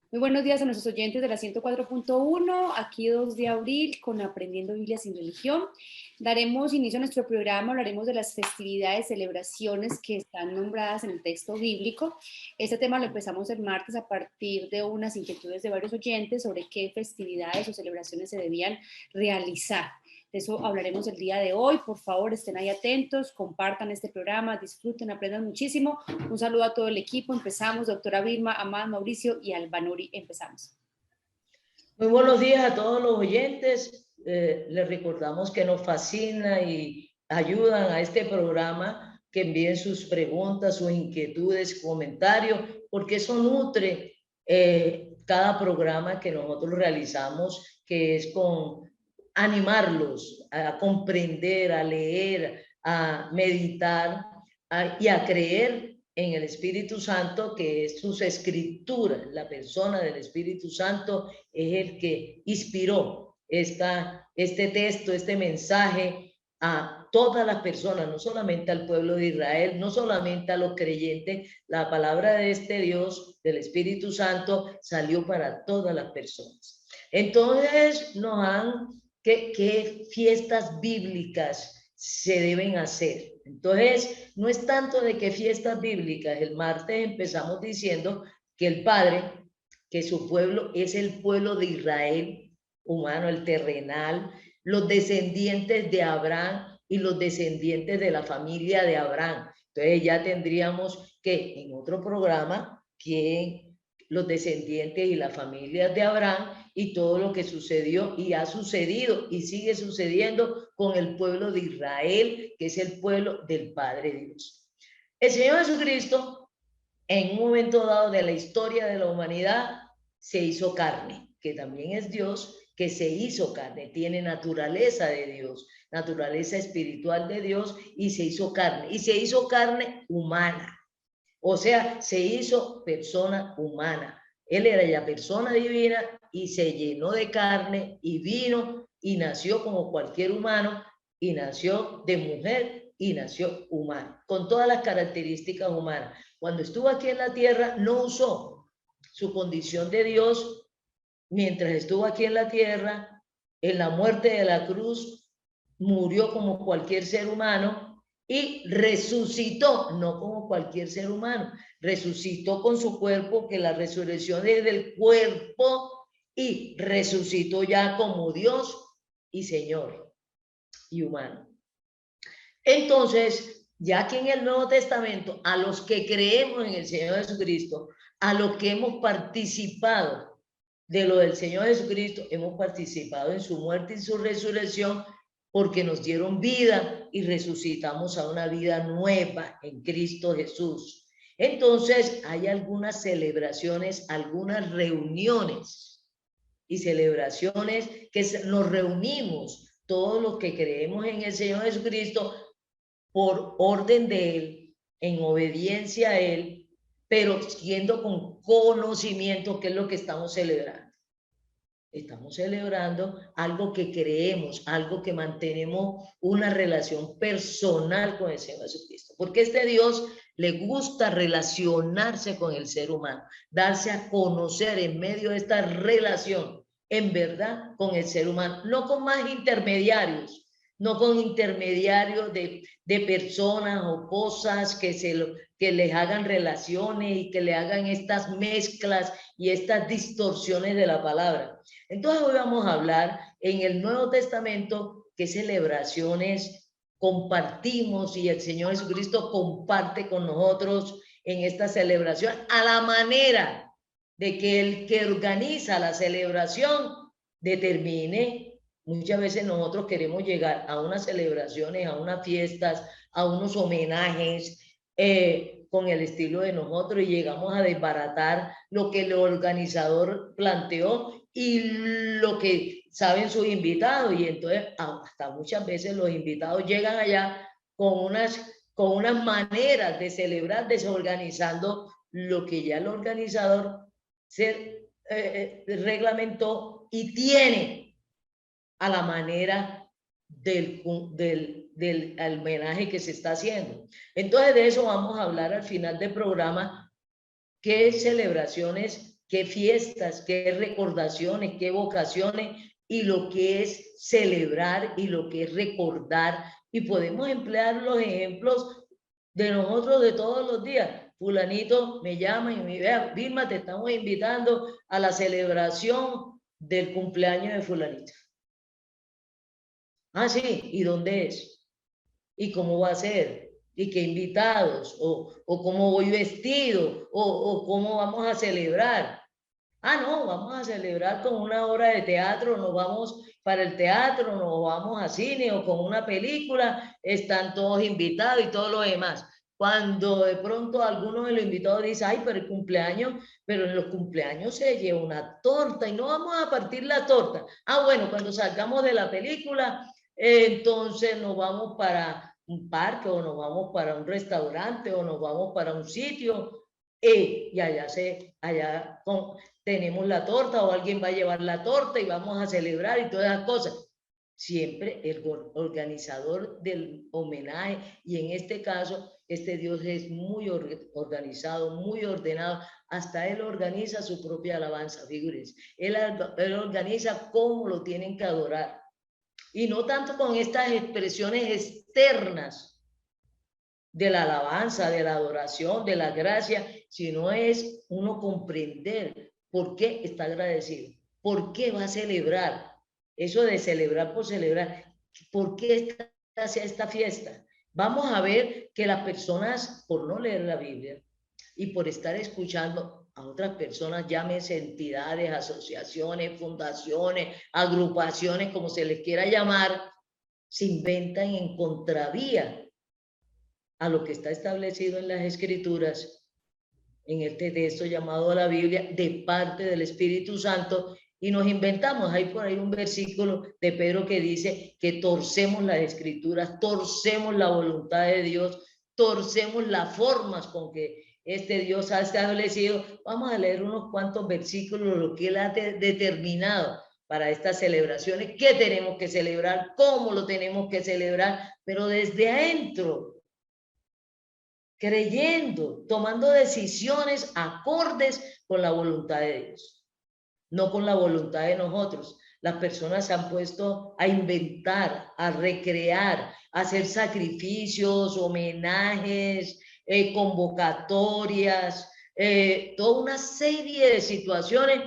Muy buenos días a nuestros oyentes de la 104.1, aquí 2 de abril con Aprendiendo Biblia sin Religión. Daremos inicio a nuestro programa, hablaremos de las festividades, celebraciones que están nombradas en el texto bíblico. Este tema lo empezamos el martes a partir de unas inquietudes de varios oyentes sobre qué festividades o celebraciones se debían realizar. De eso hablaremos el día de hoy. Por favor, estén ahí atentos, compartan este programa, disfruten, aprendan muchísimo. Un saludo a todo el equipo. Empezamos, doctora Vilma, Amad, Mauricio y Albanuri. Empezamos. Muy buenos días a todos los oyentes. Les recordamos que nos fascina y ayudan a este programa, que envíen sus preguntas, sus inquietudes, comentarios, porque eso nutre cada programa que nosotros realizamos, que es con animarlos a comprender, a leer, a meditar y a creer en el Espíritu Santo, que es sus escrituras. La persona del Espíritu Santo es el que inspiró este texto, este mensaje a todas las personas, no solamente al pueblo de Israel, no solamente a los creyentes. La palabra de este Dios, del Espíritu Santo, salió para todas las personas. Entonces ¿qué fiestas bíblicas se deben hacer? Entonces, no es tanto de qué fiestas bíblicas. El martes empezamos diciendo que el Padre, que su pueblo es el pueblo de Israel, humano, el terrenal, los descendientes de Abraham y los descendientes de la familia de Abraham. Entonces ya tendríamos que en otro programa que los descendientes y la familia de Abraham y todo lo que sucedió y ha sucedido y sigue sucediendo con el pueblo de Israel, que es el pueblo del Padre Dios. El Señor Jesucristo, en un momento dado de la historia de la humanidad, se hizo carne, que también es Dios, que se hizo carne, tiene naturaleza de Dios, naturaleza espiritual de Dios, y se hizo carne humana. O sea, se hizo persona humana. Él era ya persona divina y se llenó de carne y vino y nació como cualquier humano, y nació de mujer y nació humano, con todas las características humanas. Cuando estuvo aquí en la tierra, no usó su condición de Dios mientras estuvo aquí en la tierra. En la muerte de la cruz murió como cualquier ser humano y resucitó, no como cualquier ser humano, resucitó con su cuerpo, que la resurrección es del cuerpo, y resucitó ya como Dios y Señor y humano. Entonces, ya aquí en el Nuevo Testamento, a los que creemos en el Señor Jesucristo, a los que hemos participado de lo del Señor Jesucristo, hemos participado en su muerte y su resurrección, porque nos dieron vida y resucitamos a una vida nueva en Cristo Jesús. Entonces, hay algunas celebraciones, algunas reuniones y celebraciones que nos reunimos todos los que creemos en el Señor Jesucristo por orden de Él, en obediencia a Él, pero siendo con conocimiento. ¿Qué es lo que estamos celebrando? Estamos celebrando algo que creemos, algo que mantenemos una relación personal con el Señor Jesucristo, porque este Dios le gusta relacionarse con el ser humano, darse a conocer en medio de esta relación, en verdad, con el ser humano, no con más intermediarios, no con intermediarios de personas o cosas que les hagan relaciones y que le hagan estas mezclas y estas distorsiones de la palabra. Entonces hoy vamos a hablar en el Nuevo Testamento qué celebraciones compartimos y el Señor Jesucristo comparte con nosotros en esta celebración, a la manera de que el que organiza la celebración determine. Muchas veces nosotros queremos llegar a unas celebraciones, a unas fiestas, a unos homenajes con el estilo de nosotros, y llegamos a desbaratar lo que el organizador planteó y lo que saben sus invitados. Y entonces hasta muchas veces los invitados llegan allá con unas maneras de celebrar, desorganizando lo que ya el organizador se reglamentó y tiene a la manera del homenaje que se está haciendo. Entonces de eso vamos a hablar al final del programa, qué celebraciones qué fiestas, qué recordaciones, qué vocaciones, y lo que es celebrar y lo que es recordar. Y podemos emplear los ejemplos de nosotros de todos los días. Fulanito me llama y me dice, Vilma, te estamos invitando a la celebración del cumpleaños de fulanito. Ah, sí, ¿y dónde es? ¿Y cómo va a ser? ¿Y qué invitados? ¿O cómo voy vestido? ¿O cómo vamos a celebrar? Ah, no, vamos a celebrar con una obra de teatro, nos vamos para el teatro, nos vamos a cine o con una película, están todos invitados y todo lo demás. Cuando de pronto alguno de los invitados dice, ay, pero el cumpleaños, pero en los cumpleaños se lleva una torta y no vamos a partir la torta. Ah, bueno, cuando salgamos de la película, entonces nos vamos para un parque o nos vamos para un restaurante o nos vamos para un sitio y allá tenemos la torta o alguien va a llevar la torta y vamos a celebrar y todas esas cosas. Siempre el organizador del homenaje, y en este caso, este Dios es muy organizado, muy ordenado, hasta él organiza su propia alabanza, figúrense. Él organiza cómo lo tienen que adorar. Y no tanto con estas expresiones externas de la alabanza, de la adoración, de la gracia, sino es uno comprender por qué está agradecido, por qué va a celebrar. Eso de celebrar por celebrar, ¿por qué hacia esta fiesta? Vamos a ver que las personas, por no leer la Biblia y por estar escuchando a otras personas, llámese entidades, asociaciones, fundaciones, agrupaciones, como se les quiera llamar, se inventan en contravía a lo que está establecido en las Escrituras, en este texto llamado la Biblia, de parte del Espíritu Santo, y nos inventamos. Hay por ahí un versículo de Pedro que dice que torcemos las Escrituras, torcemos la voluntad de Dios, torcemos las formas con que este Dios ha establecido. Vamos a leer unos cuantos versículos, lo que Él ha determinado para estas celebraciones, qué tenemos que celebrar, cómo lo tenemos que celebrar, pero desde adentro, creyendo, tomando decisiones acordes con la voluntad de Dios, no con la voluntad de nosotros. Las personas se han puesto a inventar, a recrear, a hacer sacrificios, homenajes, convocatorias, toda una serie de situaciones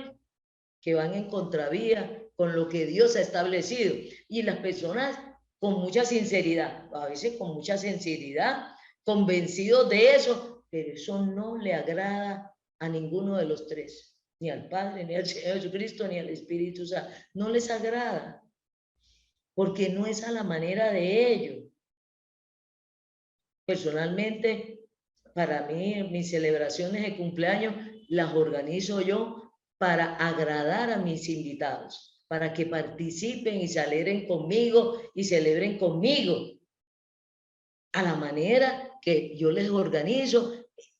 que van en contravía con lo que Dios ha establecido. Y las personas con mucha sinceridad, a veces con mucha sinceridad, convencidos de eso, pero eso no le agrada a ninguno de los tres, ni al Padre, ni al Señor Jesucristo, ni al Espíritu Santo. No les agrada, porque no es a la manera de ellos. Personalmente, para mí, mis celebraciones de cumpleaños las organizo yo para agradar a mis invitados, para que participen y se alegren conmigo y celebren conmigo a la manera que yo les organizo,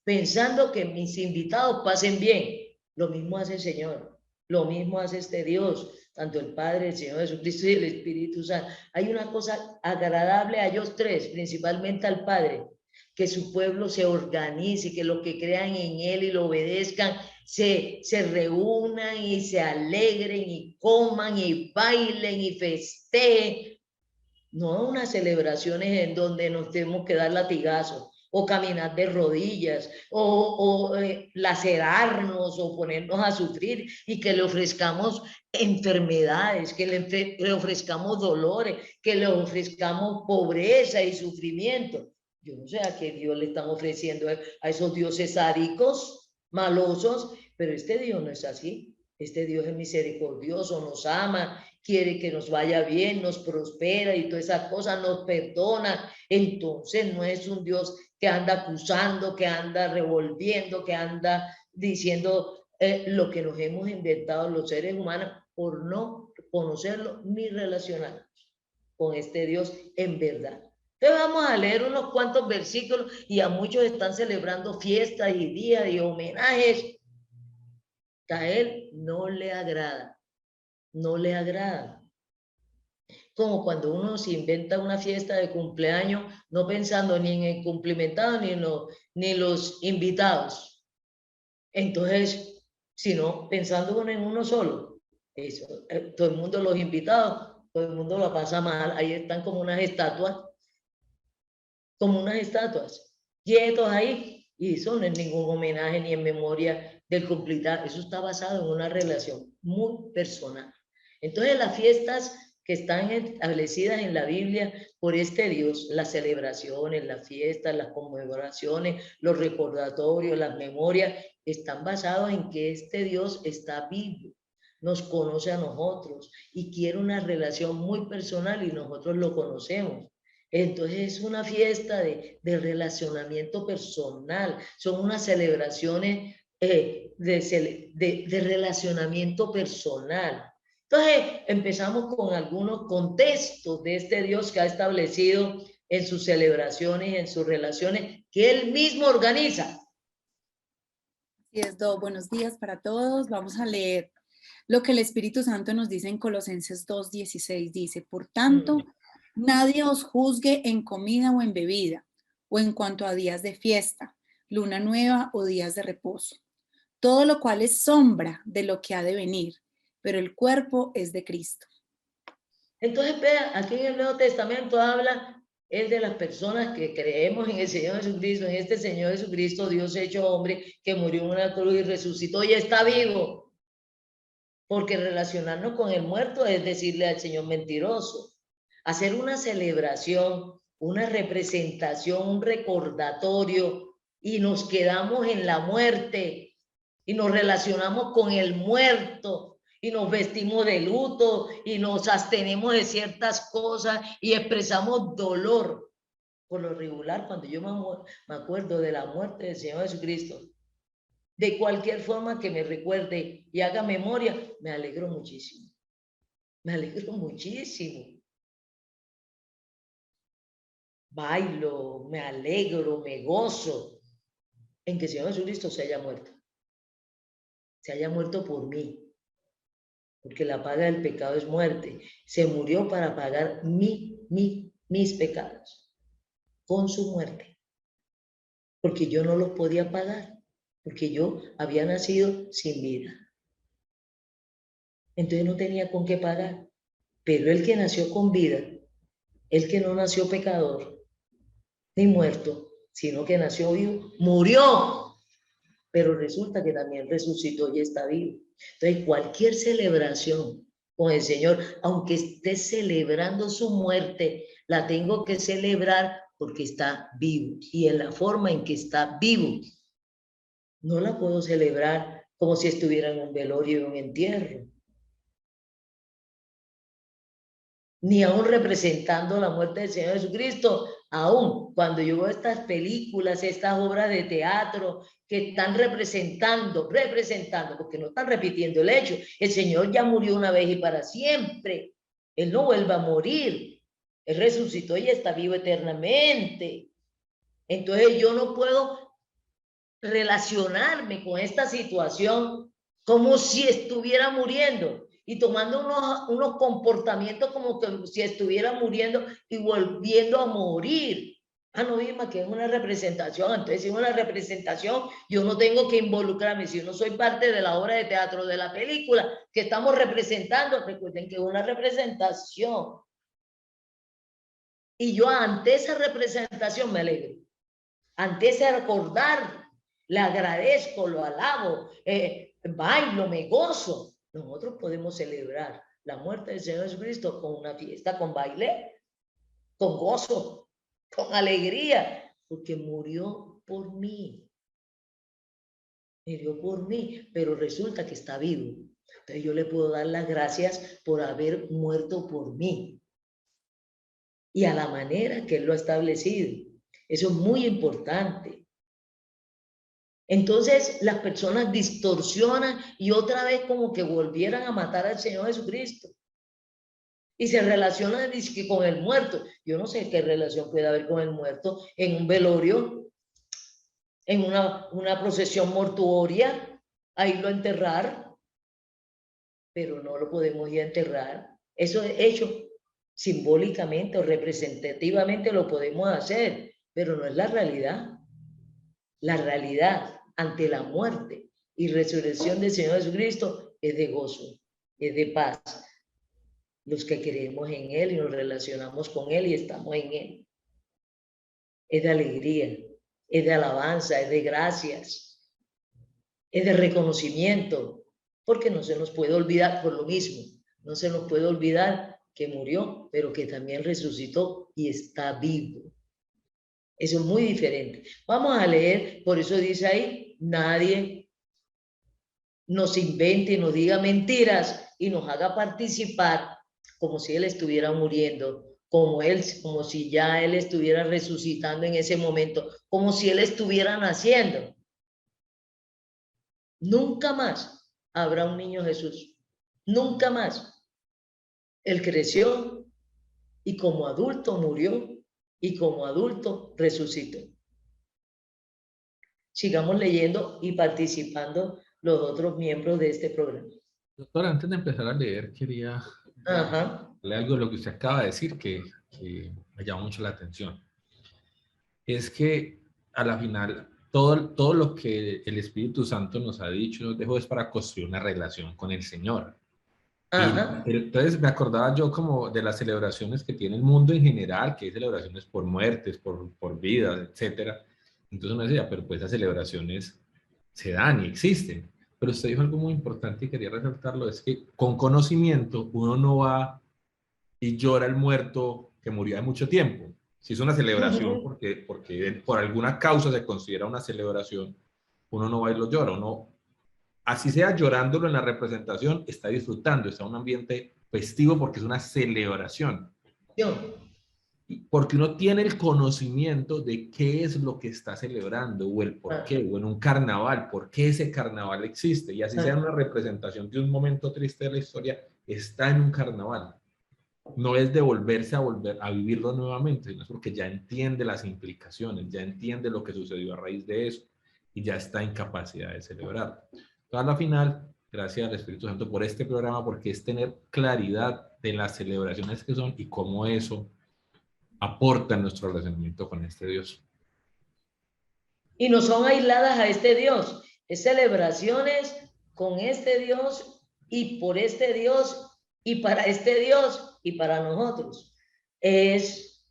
pensando que mis invitados pasen bien. Lo mismo hace el Señor, lo mismo hace este Dios, tanto el Padre, el Señor Jesucristo y el Espíritu Santo. Hay una cosa agradable a ellos tres, principalmente al Padre, que su pueblo se organice, que los que crean en Él y lo obedezcan, se reúnan y se alegren y coman y bailen y festejen. No unas celebraciones en donde nos tenemos que dar latigazos o caminar de rodillas o lacerarnos o ponernos a sufrir y que le ofrezcamos enfermedades, que le ofrezcamos dolores, que le ofrezcamos pobreza y sufrimiento. Yo no sé a qué Dios le están ofreciendo a esos dioses sádicos, malosos, pero este Dios no es así. Este Dios es misericordioso, nos ama, quiere que nos vaya bien, nos prospera y todas esas cosas, nos perdona. Entonces no es un Dios que anda acusando, que anda revolviendo, que anda diciendo lo que nos hemos inventado los seres humanos por no conocerlo ni relacionarnos con este Dios en verdad. Entonces vamos a leer unos cuantos versículos y a muchos están celebrando fiestas y días y homenajes. A él no le agrada, no le agrada. Como cuando uno se inventa una fiesta de cumpleaños, no pensando ni en el cumplimentado ni en los invitados. Entonces sino pensando uno en uno solo. Eso, todo el mundo, los invitados, todo el mundo la pasa mal. Ahí están como unas estatuas, quietos ahí, y eso no es ningún homenaje ni en memoria del cumplidor. Eso está basado en una relación muy personal. Entonces las fiestas que están establecidas en la Biblia por este Dios, las celebraciones, las fiestas, las conmemoraciones, los recordatorios, las memorias, están basados en que este Dios está vivo, nos conoce a nosotros y quiere una relación muy personal y nosotros lo conocemos. Entonces es una fiesta de relacionamiento personal, son unas celebraciones de relacionamiento personal. Entonces empezamos con algunos contextos de este Dios que ha establecido en sus celebraciones, en sus relaciones, que Él mismo organiza. Así es, Do. Buenos días para todos. Vamos a leer lo que el Espíritu Santo nos dice en Colosenses 2:16. Dice, por tanto, nadie os juzgue en comida o en bebida, o en cuanto a días de fiesta, luna nueva o días de reposo. Todo lo cual es sombra de lo que ha de venir, pero el cuerpo es de Cristo. Entonces, vea, aquí en el Nuevo Testamento habla es de las personas que creemos en el Señor Jesucristo, en este Señor Jesucristo, Dios hecho hombre, que murió en una cruz y resucitó y está vivo. Porque relacionarnos con el muerto es decirle al Señor mentiroso. Hacer una celebración, una representación, un recordatorio, y nos quedamos en la muerte, y nos relacionamos con el muerto, y nos vestimos de luto, y nos abstenemos de ciertas cosas, y expresamos dolor. Por lo regular, cuando yo me acuerdo de la muerte del Señor Jesucristo, de cualquier forma que me recuerde y haga memoria, me alegro muchísimo. Me alegro muchísimo. Bailo, me alegro, me gozo en que el Señor Jesucristo se haya muerto. Se haya muerto por mí. Porque la paga del pecado es muerte. Se murió para pagar mis pecados con su muerte. Porque yo no los podía pagar. Porque yo había nacido sin vida. Entonces no tenía con qué pagar. Pero el que nació con vida, el que no nació pecador, ni muerto, sino que nació vivo, murió. Pero resulta que también resucitó y está vivo. Entonces cualquier celebración con el Señor, aunque esté celebrando su muerte, la tengo que celebrar porque está vivo. Y en la forma en que está vivo, no la puedo celebrar como si estuviera en un velorio o un entierro. Ni aún representando la muerte del Señor Jesucristo, aún cuando yo veo estas películas, estas obras de teatro que están representando, porque no están repitiendo el hecho. El Señor ya murió una vez y para siempre. Él no vuelve a morir. Él resucitó y está vivo eternamente. Entonces yo no puedo relacionarme con esta situación como si estuviera muriendo y tomando unos comportamientos como que si estuviera muriendo y volviendo a morir. Ah, no, Irma, que es una representación. Entonces, si es una representación, yo no tengo que involucrarme. Si yo no soy parte de la obra de teatro, de la película que estamos representando, recuerden que es una representación. Y yo ante esa representación me alegro. Ante ese recordar, le agradezco, lo alabo, bailo, me gozo. Nosotros podemos celebrar la muerte del Señor Jesucristo con una fiesta, con baile, con gozo, con alegría, porque murió por mí. Murió por mí, pero resulta que está vivo. Entonces yo le puedo dar las gracias por haber muerto por mí. Y a la manera que Él lo ha establecido. Eso es muy importante. Entonces las personas distorsionan y otra vez como que volvieran a matar al Señor Jesucristo. Y se relacionan con el muerto. Yo no sé qué relación puede haber con el muerto en un velorio, en una procesión mortuoria, a irlo a enterrar, pero no lo podemos ir a enterrar. Eso es hecho simbólicamente o representativamente, lo podemos hacer, pero no es la realidad. La realidad ante la muerte y resurrección del Señor Jesucristo es de gozo, es de paz. Los que creemos en Él y nos relacionamos con Él y estamos en Él. Es de alegría, es de alabanza, es de gracias, es de reconocimiento, porque no se nos puede olvidar por lo mismo, no se nos puede olvidar que murió, pero que también resucitó y está vivo. Eso es muy diferente. Vamos a leer, por eso dice ahí, nadie nos invente, nos diga mentiras y nos haga participar como si Él estuviera muriendo, como si ya Él estuviera resucitando en ese momento, como si Él estuviera naciendo. Nunca más habrá un niño Jesús. Nunca más. Él creció y como adulto murió y como adulto resucitó. Sigamos leyendo y participando los otros miembros de este programa. Doctora, antes de empezar a leer, quería leer algo de lo que usted acaba de decir que me llamó mucho la atención. Es que a la final, todo lo que el Espíritu Santo nos ha dicho, nos dejó es para construir una relación con el Señor. Entonces me acordaba yo como de las celebraciones que tiene el mundo en general, que hay celebraciones por muertes, por vidas, etcétera. Entonces uno decía, pero pues esas celebraciones se dan y existen. Pero usted dijo algo muy importante y quería resaltarlo, es que con conocimiento uno no va y llora al muerto que murió hace mucho tiempo. Si es una celebración, porque por alguna causa se considera una celebración, uno no va y lo llora, uno, así sea llorándolo en la representación, está disfrutando, está en un ambiente festivo porque es una celebración. Porque uno tiene el conocimiento de qué es lo que está celebrando o el por qué, o en un carnaval, por qué ese carnaval existe, y así sea una representación de un momento triste de la historia, está en un carnaval. No es de volverse a vivirlo nuevamente, sino es porque ya entiende las implicaciones, ya entiende lo que sucedió a raíz de eso, y ya está en capacidad de celebrar. Entonces, a la final, gracias al Espíritu Santo por este programa, porque es tener claridad de las celebraciones que son y cómo eso aporta en nuestro relacionamiento con este Dios. Y no son aisladas a este Dios, es celebraciones con este Dios y por este Dios y para este Dios y para nosotros. Es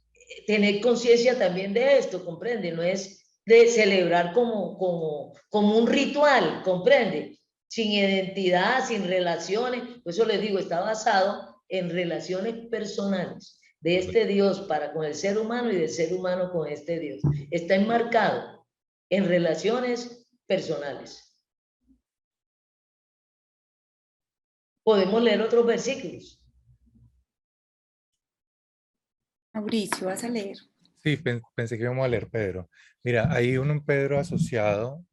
tener conciencia también de esto, ¿comprende? No es de celebrar como un ritual, ¿comprende? Sin identidad, sin relaciones. Por eso les digo, está basado en relaciones personales de este Dios para con el ser humano y del ser humano con este Dios. Está enmarcado en relaciones personales. Podemos leer otros versículos. Mauricio, ¿vas a leer? Sí, pensé que íbamos a leer Pedro. Mira, hay un Pedro asociado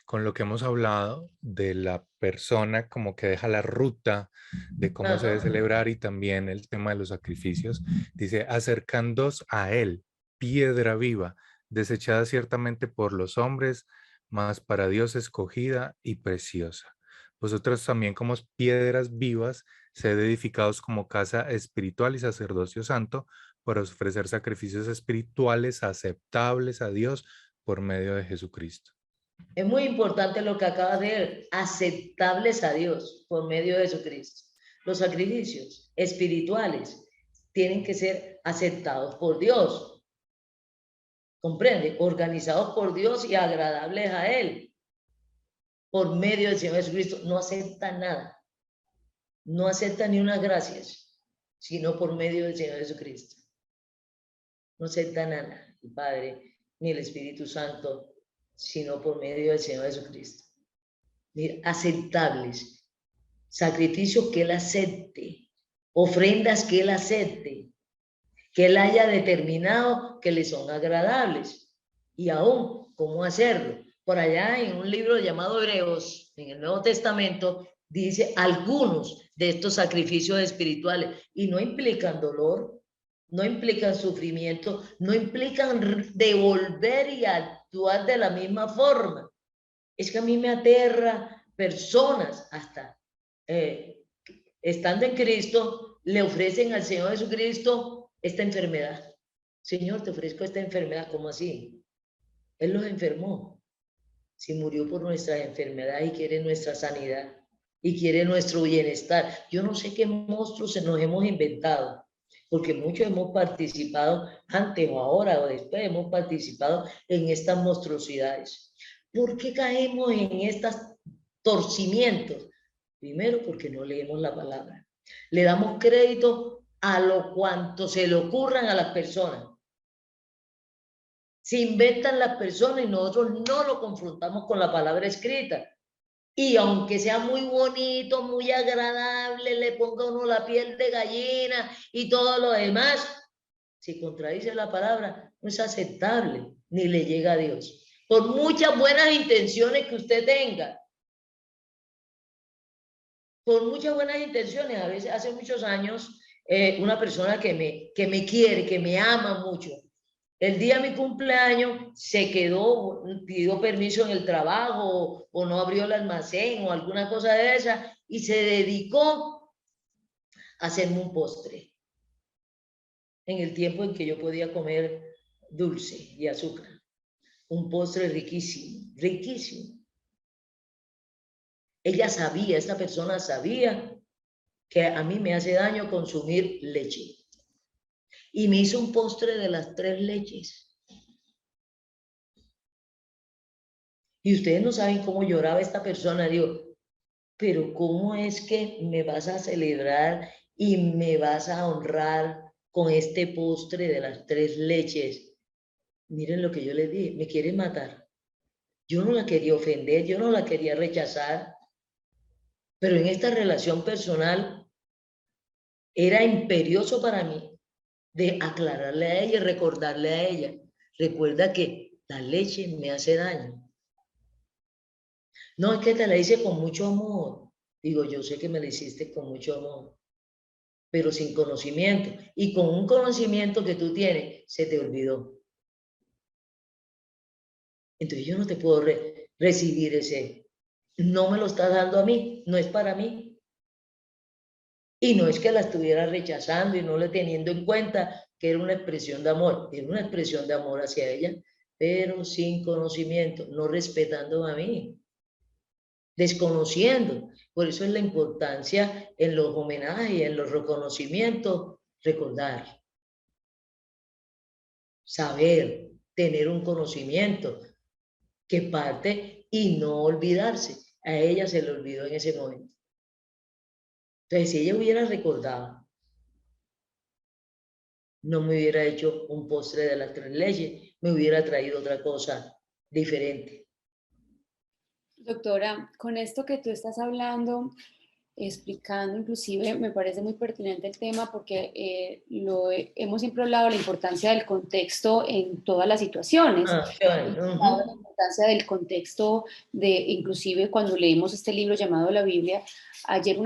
con lo que hemos hablado de la persona como que deja la ruta de cómo se debe celebrar y también el tema de los sacrificios. Dice, acercándoos a él, piedra viva, desechada ciertamente por los hombres, mas para Dios escogida y preciosa. Vosotros también como piedras vivas, sed edificados como casa espiritual y sacerdocio santo, para ofrecer sacrificios espirituales aceptables a Dios por medio de Jesucristo. Es muy importante lo que acabas de leer, aceptables a Dios por medio de Jesucristo. Los sacrificios espirituales tienen que ser aceptados por Dios. ¿Comprende? Organizados por Dios y agradables a Él. Por medio del Señor Jesucristo. No acepta nada. No acepta ni unas gracias, sino por medio del Señor Jesucristo. No acepta nada el Padre ni el Espíritu Santo, sino por medio del Señor Jesucristo. Mira, aceptables, sacrificios que Él acepte, ofrendas que Él acepte, que Él haya determinado que le son agradables. Y aún, ¿cómo hacerlo? Por allá en un libro llamado Hebreos, en el Nuevo Testamento, dice algunos de estos sacrificios espirituales y no implican dolor, no implican sufrimiento, no implican devolver y actuar de la misma forma. Es que a mí me aterra personas hasta estando en Cristo, le ofrecen al Señor Jesucristo esta enfermedad. Señor, te ofrezco esta enfermedad, ¿cómo así? Él los enfermó. si murió por nuestras enfermedades y quiere nuestra sanidad y quiere nuestro bienestar? Yo no sé qué monstruos nos hemos inventado, porque muchos hemos participado antes o ahora o después, hemos participado en estas monstruosidades. ¿Por qué caemos en estos torcimientos? Primero, porque no leemos la palabra. Le damos crédito a lo cuanto se le ocurran a las personas. Se inventan las personas y nosotros no lo confrontamos con la palabra escrita. Y aunque sea muy bonito, muy agradable, le ponga uno la piel de gallina y todo lo demás, si contradice la palabra, no es aceptable, ni le llega a Dios. Por muchas buenas intenciones que usted tenga, por muchas buenas intenciones, a veces hace muchos años, una persona que me quiere, que me ama mucho, el día de mi cumpleaños se quedó, pidió permiso en el trabajo o no abrió el almacén o alguna cosa de esa y se dedicó a hacerme un postre en el tiempo en que yo podía comer dulce y azúcar. Un postre riquísimo, riquísimo. Ella sabía, esta persona sabía que a mí me hace daño consumir leche. Y me hizo un postre de las 3 leches. Y ustedes no saben cómo lloraba esta persona. Digo, pero ¿cómo es que me vas a celebrar y me vas a honrar con este postre de las 3 leches? Miren lo que yo les dije, me quieren matar. Yo no la quería ofender, yo no la quería rechazar, pero en esta relación personal era imperioso para mí de aclararle a ella y recordarle a ella. Recuerda que la leche me hace daño. No, es que te la hice con mucho amor. Digo, yo sé que me la hiciste con mucho amor, pero sin conocimiento. Y con un conocimiento que tú tienes, se te olvidó. Entonces yo no te puedo recibir ese. No me lo estás dando a mí, no es para mí. Y no es que la estuviera rechazando y no le teniendo en cuenta que era una expresión de amor. Era una expresión de amor hacia ella, pero sin conocimiento, no respetándome a mí. Desconociendo. Por eso es la importancia en los homenajes, en los reconocimientos, recordar, saber, tener un conocimiento que parte y no olvidarse. A ella se le olvidó en ese momento. Entonces, si ella hubiera recordado, no me hubiera hecho un postre de las 3 leches, me hubiera traído otra cosa diferente. Doctora, con esto que tú estás hablando, explicando, inclusive me parece muy pertinente el tema porque hemos siempre hablado de la importancia del contexto en todas las situaciones. La importancia del contexto inclusive cuando leemos este libro llamado la Biblia. Ayer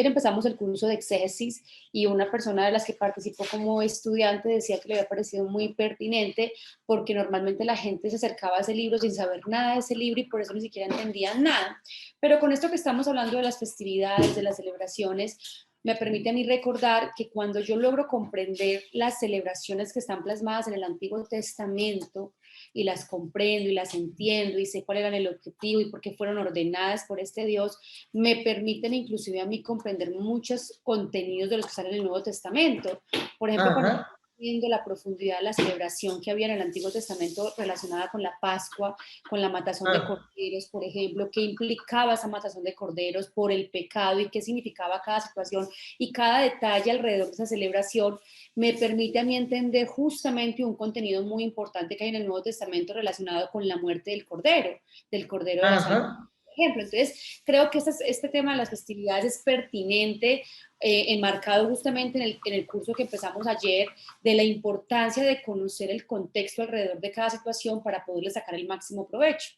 empezamos el curso de exégesis y una persona de las que participó como estudiante decía que le había parecido muy pertinente porque normalmente la gente se acercaba a ese libro sin saber nada de ese libro y por eso ni siquiera entendían nada. Pero con esto que estamos hablando de las festividades, de las celebraciones, me permite a mí recordar que cuando yo logro comprender las celebraciones que están plasmadas en el Antiguo Testamento y las comprendo y las entiendo y sé cuál era el objetivo y por qué fueron ordenadas por este Dios, me permiten inclusive a mí comprender muchos contenidos de los que están en el Nuevo Testamento. Por ejemplo, cuando viendo la profundidad de la celebración que había en el Antiguo Testamento relacionada con la Pascua, con la matazón de corderos, por ejemplo, qué implicaba esa matazón de corderos por el pecado y qué significaba cada situación y cada detalle alrededor de esa celebración, me permite a mí entender justamente un contenido muy importante que hay en el Nuevo Testamento relacionado con la muerte del cordero de la salvación. Ejemplo. Entonces, creo que este tema de las festividades es pertinente, enmarcado justamente en el curso que empezamos ayer, de la importancia de conocer el contexto alrededor de cada situación para poderle sacar el máximo provecho.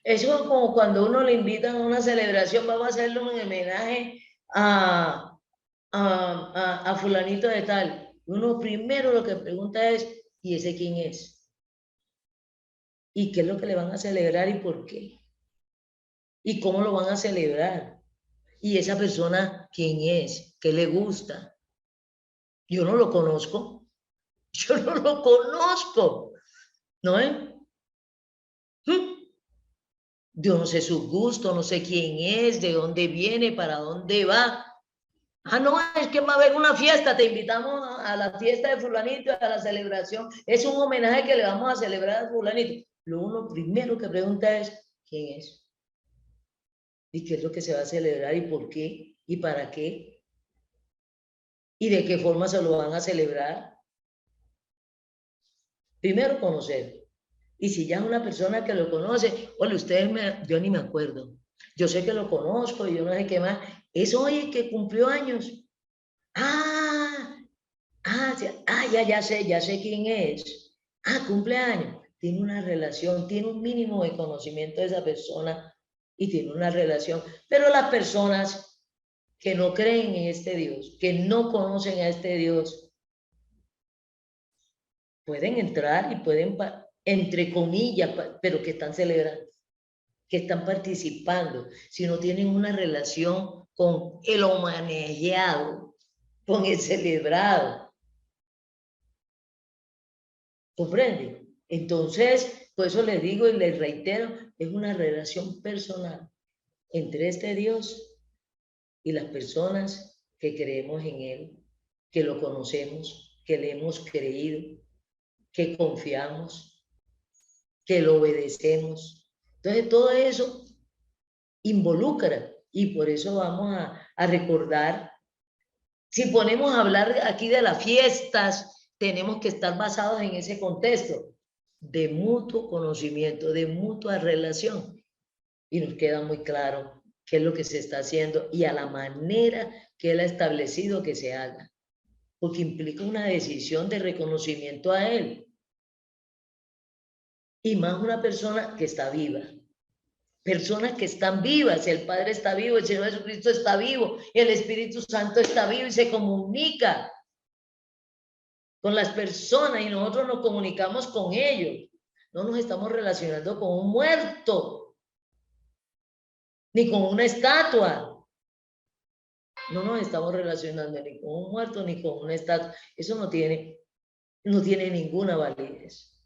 Eso es como cuando uno le invitan a una celebración, vamos a hacerle un homenaje a fulanito de tal. Uno primero lo que pregunta es, ¿y ese quién es? ¿Y qué es lo que le van a celebrar y por qué? ¿Y cómo lo van a celebrar? ¿Y esa persona quién es? ¿Qué le gusta? Yo no lo conozco. Yo no lo conozco. ¿No es? Yo no sé sus gustos, no sé quién es, de dónde viene, para dónde va. Ah, no, es que va a haber una fiesta, te invitamos a la fiesta de fulanito, a la celebración. Es un homenaje que le vamos a celebrar a fulanito. Lo uno primero que pregunta es, ¿quién es? ¿Y qué es lo que se va a celebrar? ¿Y por qué? ¿Y para qué? ¿Y de qué forma se lo van a celebrar? Primero conocer. Y si ya es una persona que lo conoce, oye, yo ni me acuerdo. Yo sé que lo conozco y yo no sé qué más. Es hoy que cumplió años. Ya sé quién es. Cumpleaños. Tiene una relación, tiene un mínimo de conocimiento de esa persona y tiene una relación. Pero las personas que no creen en este Dios, que no conocen a este Dios, pueden entrar y pueden, entre comillas, pero que están celebrando, que están participando, si no tienen una relación con el homenajeado, con el celebrado. ¿Comprende? Entonces, por eso les digo y les reitero, es una relación personal entre este Dios y las personas que creemos en Él, que lo conocemos, que le hemos creído, que confiamos, que lo obedecemos. Entonces, todo eso involucra y por eso vamos a recordar. Si ponemos a hablar aquí de las fiestas, tenemos que estar basados en ese contexto de mutuo conocimiento, de mutua relación. Y nos queda muy claro qué es lo que se está haciendo y a la manera que Él ha establecido que se haga. Porque implica una decisión de reconocimiento a Él. Y más una persona que está viva. Personas que están vivas, el Padre está vivo, el Señor Jesucristo está vivo, el Espíritu Santo está vivo y se comunica con las personas y nosotros nos comunicamos con ellos. No nos estamos relacionando con un muerto, ni con una estatua. No nos estamos relacionando ni con un muerto, ni con una estatua. Eso no tiene ninguna validez.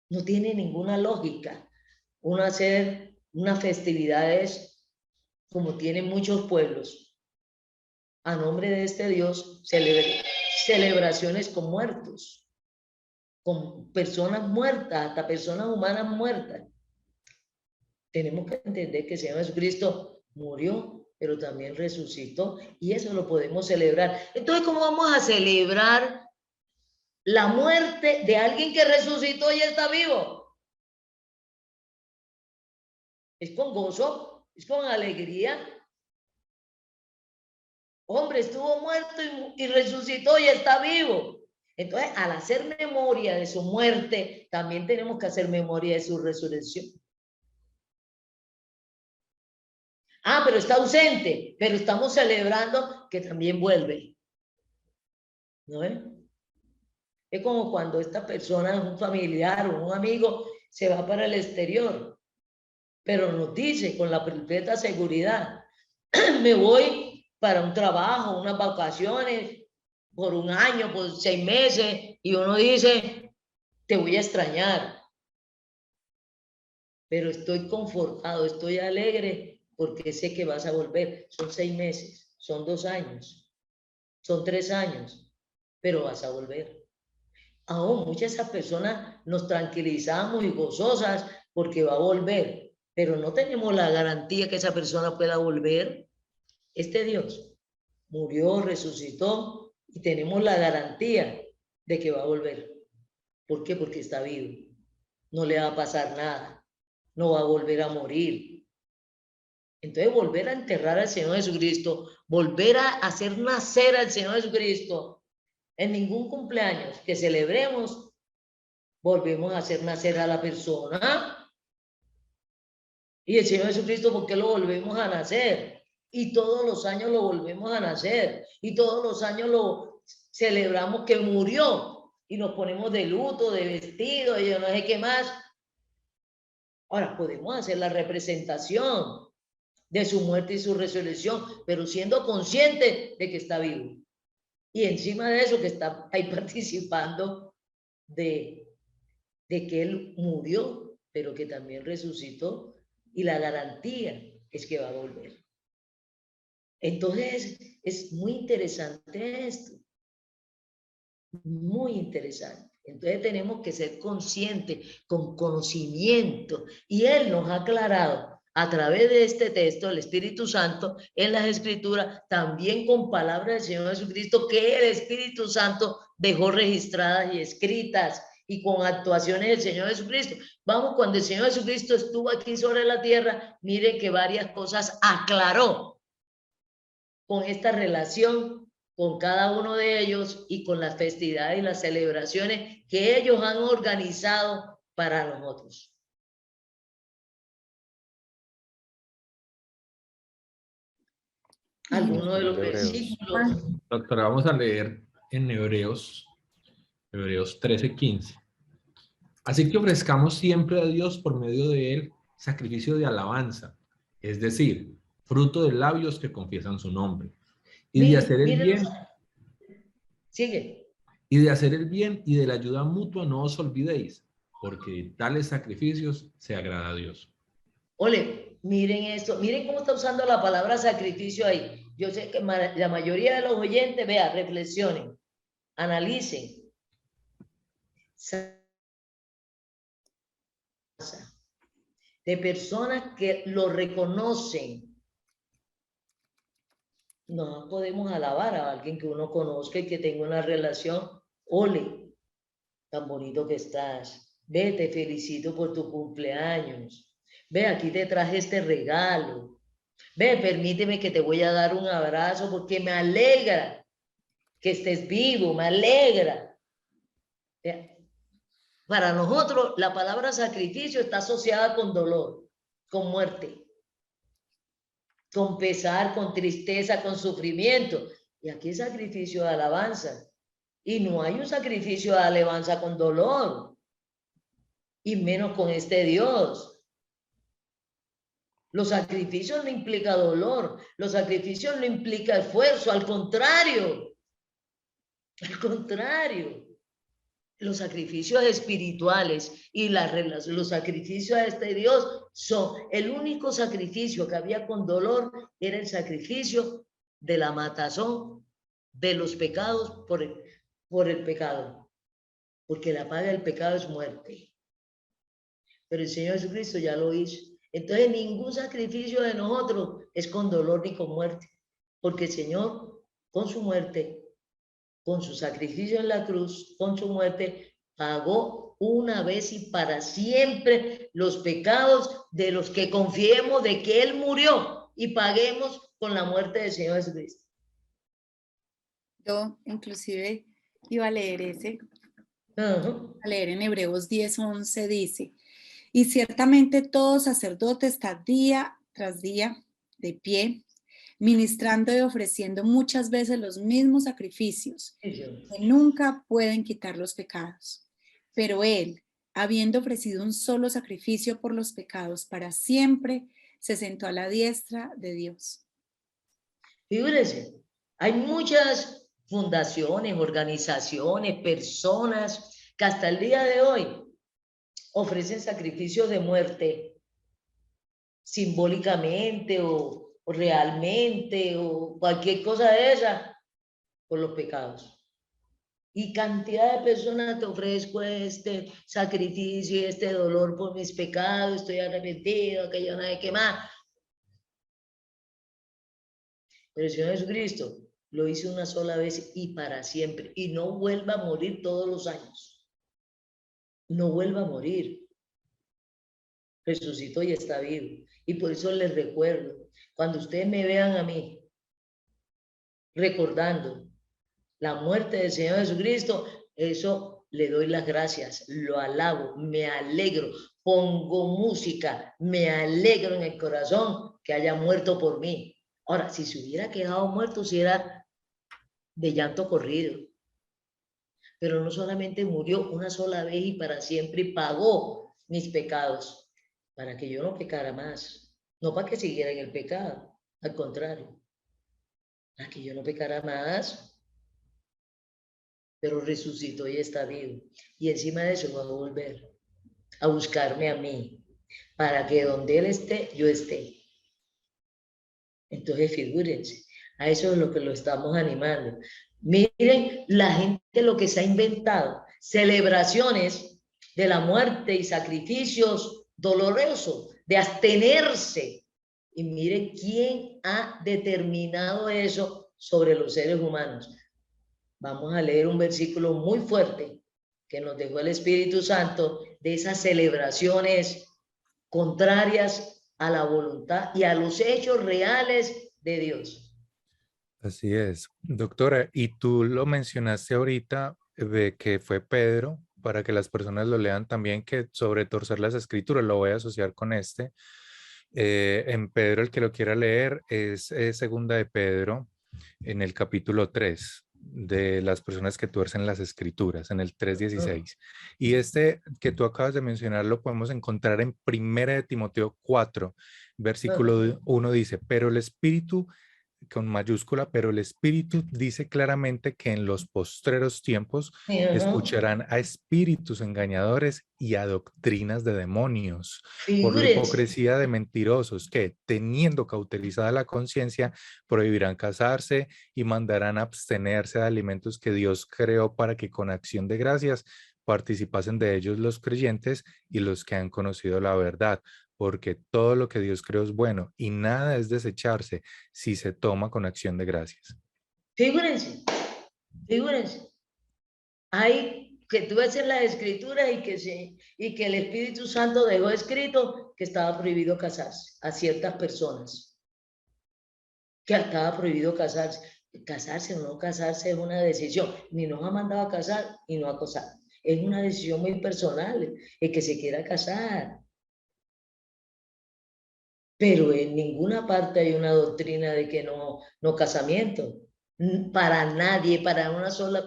No tiene ninguna lógica. Uno hacer unas festividades como tienen muchos pueblos, a nombre de este Dios, celebraciones con muertos, con personas muertas, hasta personas humanas muertas. Tenemos que entender que el Señor Jesucristo murió, pero también resucitó, y eso lo podemos celebrar. Entonces, ¿cómo vamos a celebrar la muerte de alguien que resucitó y está vivo? Es con gozo, es con alegría. Hombre, estuvo muerto y resucitó y está vivo. Entonces, al hacer memoria de su muerte, también tenemos que hacer memoria de su resurrección. Pero está ausente, pero estamos celebrando que también vuelve. ¿No es? Es como cuando esta persona, un familiar o un amigo, se va para el exterior, pero nos dice con la perfecta seguridad, me voy para un trabajo, unas vacaciones, por un año, por 6 meses, y uno dice, te voy a extrañar, pero estoy confortado, estoy alegre, porque sé que vas a volver. Son 6 meses, son 2 años, son 3 años, pero vas a volver. Aún muchas de esas personas nos tranquilizamos y gozosas porque va a volver, pero no tenemos la garantía que esa persona pueda volver. Este Dios murió, resucitó y tenemos la garantía de que va a volver. ¿Por qué? Porque está vivo. No le va a pasar nada. No va a volver a morir. Entonces, volver a enterrar al Señor Jesucristo, volver a hacer nacer al Señor Jesucristo, en ningún cumpleaños que celebremos, volvemos a hacer nacer a la persona. Y el Señor Jesucristo, ¿por qué lo volvemos a nacer? Y todos los años lo volvemos a nacer. Y todos los años lo celebramos que murió. Y nos ponemos de luto, de vestido, y yo no sé qué más. Ahora, podemos hacer la representación de su muerte y su resurrección, pero siendo conscientes de que está vivo. Y encima de eso, que está ahí participando de que Él murió, pero que también resucitó y la garantía es que va a volver. Entonces, es muy interesante esto. Muy interesante. Entonces tenemos que ser conscientes, con conocimiento. Y Él nos ha aclarado a través de este texto, el Espíritu Santo, en las Escrituras, también con palabras del Señor Jesucristo, que el Espíritu Santo dejó registradas y escritas, y con actuaciones del Señor Jesucristo. Vamos, cuando el Señor Jesucristo estuvo aquí sobre la tierra, miren que varias cosas aclaró con esta relación con cada uno de ellos y con las festividades y las celebraciones que ellos han organizado para nosotros. Algunos de los versículos. Doctora, vamos a leer en Hebreos 13:15. Así que ofrezcamos siempre a Dios por medio de él sacrificio de alabanza, es decir, fruto de labios que confiesan su nombre. Y de hacer el bien. Sigue. Y de hacer el bien y de la ayuda mutua no os olvidéis, porque de tales sacrificios se agrada a Dios. Ole, miren esto, miren cómo está usando la palabra sacrificio ahí. Yo sé que la mayoría de los oyentes, vea, reflexionen, analicen. De personas que lo reconocen. No podemos alabar a alguien que uno conozca y que tenga una relación. Ole, tan bonito que estás. Ve, te felicito por tu cumpleaños. Ve, aquí te traje este regalo. Ve, permíteme que te voy a dar un abrazo porque me alegra que estés vivo, me alegra. Para nosotros, la palabra sacrificio está asociada con dolor, con muerte, con pesar, con tristeza, con sufrimiento. Y aquí es sacrificio de alabanza. Y no hay un sacrificio de alabanza con dolor. Y menos con este Dios. Los sacrificios no implican dolor. Los sacrificios no implican esfuerzo. Al contrario. Al contrario. Los sacrificios espirituales y los sacrificios a este Dios son el único sacrificio que había con dolor, era el sacrificio de la matazón de los pecados por el pecado, porque la paga del pecado es muerte. Pero el Señor Jesucristo ya lo hizo. Entonces ningún sacrificio de nosotros es con dolor ni con muerte, porque el Señor con su muerte, con su sacrificio en la cruz, con su muerte, pagó una vez y para siempre los pecados de los que confiemos de que Él murió y paguemos con la muerte del Señor Jesucristo. Yo inclusive iba a leer ese, a leer en Hebreos 10:11 dice, y ciertamente todo sacerdote está día tras día de pie, ministrando y ofreciendo muchas veces los mismos sacrificios que nunca pueden quitar los pecados. Pero Él, habiendo ofrecido un solo sacrificio por los pecados para siempre, se sentó a la diestra de Dios. Figúrense, hay muchas fundaciones, organizaciones, personas que hasta el día de hoy ofrecen sacrificios de muerte simbólicamente o realmente o cualquier cosa de esa por los pecados. Y cantidad de personas te ofrezco este sacrificio, este dolor por mis pecados, estoy arrepentido, que yo no sé qué más. Pero el Señor Jesucristo lo hizo una sola vez y para siempre. Y no vuelva a morir todos los años. No vuelva a morir. Resucitó y está vivo. Y por eso les recuerdo, cuando ustedes me vean a mí recordando la muerte del Señor Jesucristo, eso le doy las gracias, lo alabo, me alegro, pongo música, me alegro en el corazón que haya muerto por mí. Ahora, si se hubiera quedado muerto, si era de llanto corrido. Pero no solamente murió una sola vez y para siempre y pagó mis pecados para que yo no pecara más, no para que siguiera en el pecado, al contrario, para que yo no pecara más, pero resucitó y está vivo. Y encima de eso va a volver a buscarme a mí, para que donde Él esté, yo esté. Entonces, figúrense, a eso es lo que lo estamos animando. Miren la gente lo que se ha inventado, celebraciones de la muerte y sacrificios dolorosos, de abstenerse. Y mire quién ha determinado eso sobre los seres humanos. Vamos a leer un versículo muy fuerte que nos dejó el Espíritu Santo de esas celebraciones contrarias a la voluntad y a los hechos reales de Dios. Así es, doctora, y tú lo mencionaste ahorita de que fue Pedro, para que las personas lo lean también, que sobre torcer las escrituras, lo voy a asociar con este. En Pedro, el que lo quiera leer, es segunda de Pedro, en el capítulo 3, de las personas que tuercen las escrituras, en el 3:16. Y este que tú acabas de mencionar lo podemos encontrar en 1 de Timoteo 4, versículo 1 dice, pero el Espíritu, con mayúscula, pero el Espíritu dice claramente que en los postreros tiempos escucharán a espíritus engañadores y a doctrinas de demonios, por la hipocresía de mentirosos que, teniendo cauterizada la conciencia, prohibirán casarse y mandarán abstenerse de alimentos que Dios creó para que con acción de gracias participasen de ellos los creyentes y los que han conocido la verdad, porque todo lo que Dios creó es bueno y nada es desecharse si se toma con acción de gracias. Figúrense, figúrense. Hay que tú ves en las escrituras y que el Espíritu Santo dejó escrito que estaba prohibido casarse a ciertas personas. Que estaba prohibido casarse. Casarse o no casarse es una decisión. Ni nos ha mandado a casar y no a casar. Es una decisión muy personal el que se quiera casar. Pero en ninguna parte hay una doctrina de que no casamiento. Para nadie,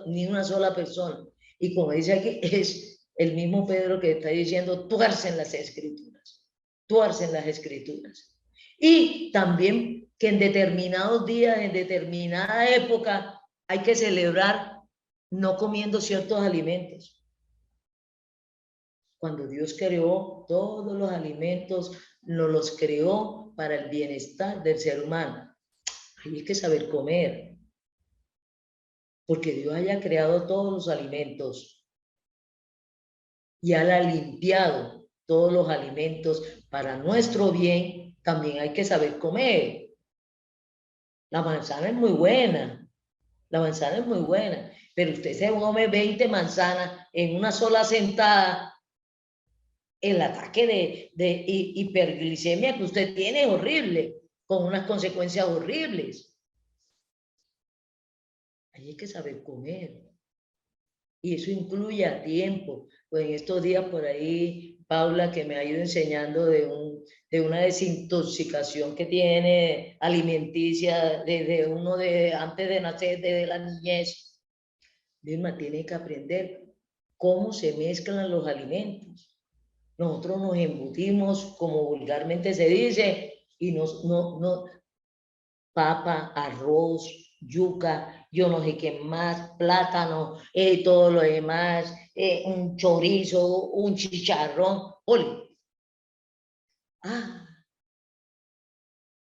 ni una sola persona. Y como dice aquí, es el mismo Pedro que está diciendo, tuercen las escrituras. Tuercen las escrituras. Y también que en determinados días, en determinada época, hay que celebrar no comiendo ciertos alimentos. Cuando Dios creó todos los alimentos, nos los creó para el bienestar del ser humano. Hay que saber comer. Porque Dios haya creado todos los alimentos y haya limpiado todos los alimentos para nuestro bien, también hay que saber comer. La manzana es muy buena. La manzana es muy buena. Pero usted se come 20 manzanas en una sola sentada. El ataque de hiperglicemia que usted tiene es horrible, con unas consecuencias horribles. Hay que saber comer. Y eso incluye a tiempo. Pues en estos días por ahí, Paula, que me ha ido enseñando de una desintoxicación que tiene alimenticia desde antes de nacer, desde la niñez. Vilma tiene que aprender cómo se mezclan los alimentos. Nosotros nos embutimos, como vulgarmente se dice, y papa, arroz, yuca, yo no sé qué más, plátano, todo lo demás, un chorizo, un chicharrón, ¡ole!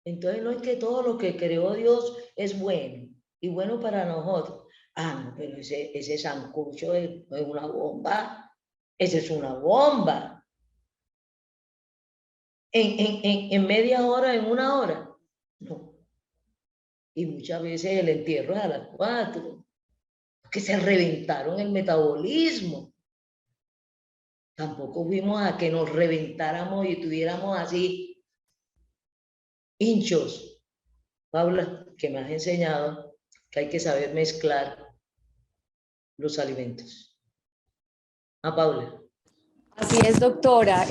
Entonces no es que todo lo que creó Dios es bueno y bueno para nosotros. No, pero ese sancocho es una bomba, esa es una bomba. En media hora, en una hora, no. Y muchas veces el entierro es a las 4, porque se reventaron el metabolismo. Tampoco fuimos a que nos reventáramos y tuviéramos así hinchos. Paula, que me has enseñado que hay que saber mezclar los alimentos. Paula. Así es, doctora.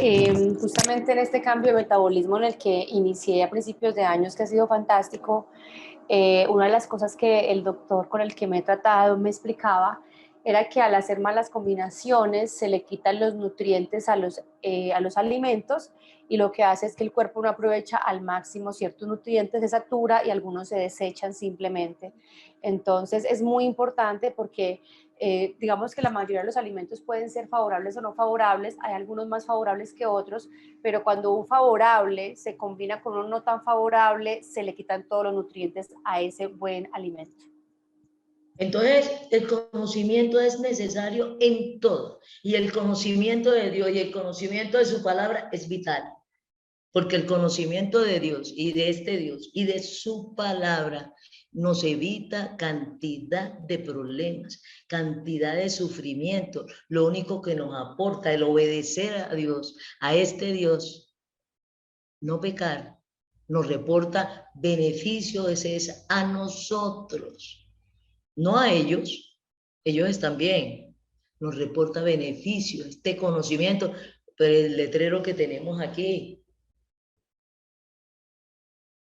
Justamente en este cambio de metabolismo en el que inicié a principios de años, que ha sido fantástico, una de las cosas que el doctor con el que me he tratado me explicaba era que al hacer malas combinaciones se le quitan los nutrientes a los alimentos y lo que hace es que el cuerpo no aprovecha al máximo ciertos nutrientes, se satura y algunos se desechan simplemente. Entonces es muy importante porque digamos que la mayoría de los alimentos pueden ser favorables o no favorables, hay algunos más favorables que otros, pero cuando un favorable se combina con uno no tan favorable, se le quitan todos los nutrientes a ese buen alimento. Entonces, el conocimiento es necesario en todo, y el conocimiento de Dios y el conocimiento de su palabra es vital, porque el conocimiento de Dios y de este Dios y de su palabra nos evita cantidad de problemas, cantidad de sufrimiento. Lo único que nos aporta el obedecer a Dios, a este Dios, no pecar, nos reporta beneficios es a nosotros. No a ellos, ellos están bien, nos reporta beneficio, este conocimiento, pero el letrero que tenemos aquí,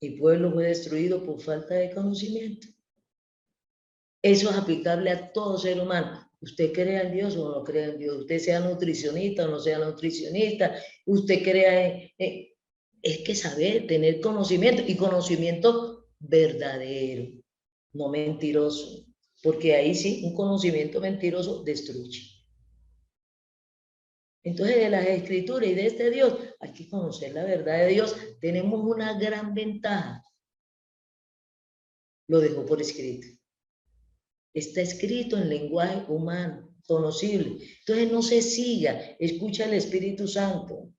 mi pueblo fue destruido por falta de conocimiento. Eso es aplicable a todo ser humano. Usted crea en Dios o no crea en Dios, usted sea nutricionista o no sea nutricionista, usted crea es que saber, tener conocimiento, y conocimiento verdadero, no mentiroso. Porque ahí sí, un conocimiento mentiroso destruye. Entonces, de las Escrituras y de este Dios, hay que conocer la verdad de Dios. Tenemos una gran ventaja. Lo dejó por escrito. Está escrito en lenguaje humano, conocible. Entonces, no se siga, escucha al Espíritu Santo.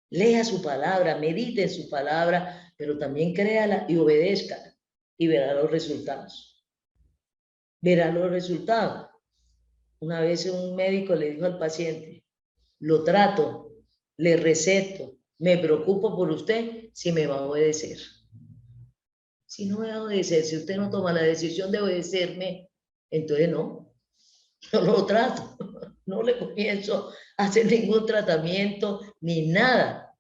Lea su palabra, medite en su palabra, pero también créala y obedézcala, y verá los resultados. Verá los resultados. Una vez un médico le dijo al paciente, lo trato, le receto, me preocupo por usted si me va a obedecer. Si no me va a obedecer, si usted no toma la decisión de obedecerme, entonces no lo trato, no le comienzo a hacer ningún tratamiento ni nada.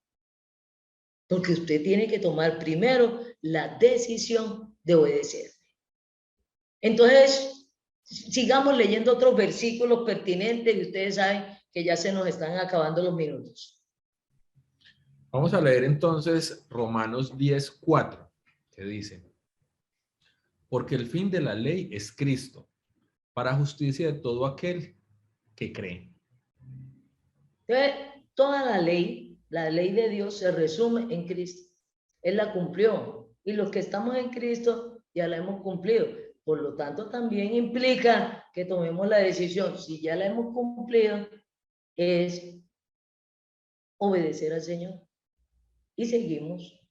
Porque usted tiene que tomar primero la decisión de obedecerme. Entonces, sigamos leyendo otros versículos pertinentes y ustedes saben que ya se nos están acabando los minutos. Vamos a leer entonces Romanos 10:4, que dice, porque el fin de la ley es Cristo, para justicia de todo aquel que cree. Entonces, toda la ley de Dios se resume en Cristo. Él la cumplió y los que estamos en Cristo ya la hemos cumplido. Por lo tanto, también implica que tomemos la decisión, si ya la hemos cumplido, es obedecer al Señor. Y seguimos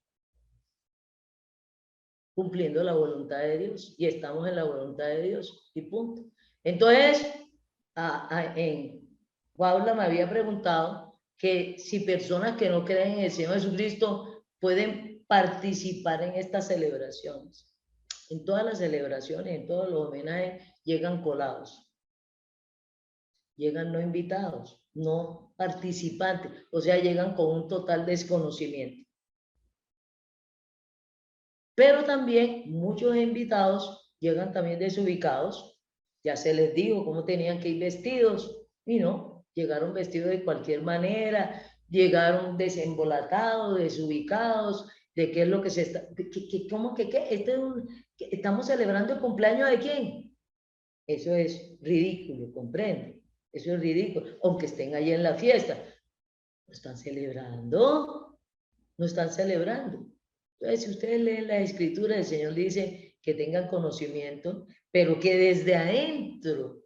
cumpliendo la voluntad de Dios. Y estamos en la voluntad de Dios. Y punto. Entonces, Paula me había preguntado que si personas que no creen en el Señor Jesucristo pueden participar en estas celebraciones. En todas las celebraciones, en todos los homenajes, llegan colados. Llegan no invitados, no participantes, o sea, llegan con un total desconocimiento. Pero también muchos invitados llegan también desubicados, ya se les dijo cómo tenían que ir vestidos, y no, llegaron vestidos de cualquier manera, llegaron desembolatados, desubicados, de qué es lo que se está, ¿cómo que qué? ¿Estamos celebrando el cumpleaños de quién? Eso es ridículo, comprende. Eso es ridículo, aunque estén allí en la fiesta. ¿No están celebrando? No están celebrando. Entonces, si ustedes leen la escritura, el Señor dice que tengan conocimiento, pero que desde adentro,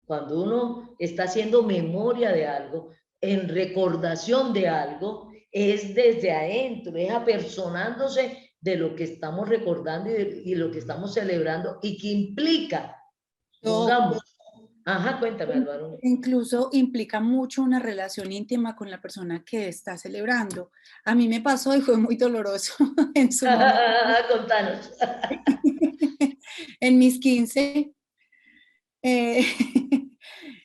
cuando uno está haciendo memoria de algo, en recordación de algo, es desde adentro, es apersonándose de lo que estamos recordando y lo que estamos celebrando y que implica, pongamos, ajá, cuéntame, Álvaro. Incluso implica mucho una relación íntima con la persona que está celebrando. A mí me pasó y fue muy doloroso en su momento. Contanos. En mis 15,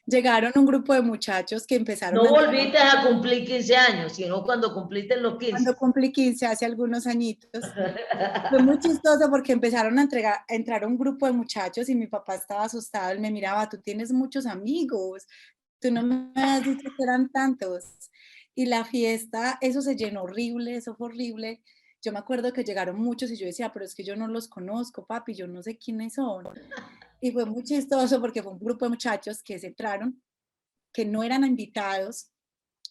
llegaron un grupo de muchachos que empezaron No volviste a cumplir 15 años, sino cuando cumpliste los 15. Cuando cumplí 15, hace algunos añitos. Fue muy chistoso porque empezaron a entrar un grupo de muchachos y mi papá estaba asustado. Él me miraba, tú tienes muchos amigos, tú no me has dicho que eran tantos. Y la fiesta, eso se llenó horrible, eso fue horrible. Yo me acuerdo que llegaron muchos y yo decía, pero es que yo no los conozco, papi, yo no sé quiénes son. Y fue muy chistoso porque fue un grupo de muchachos que se entraron, que no eran invitados.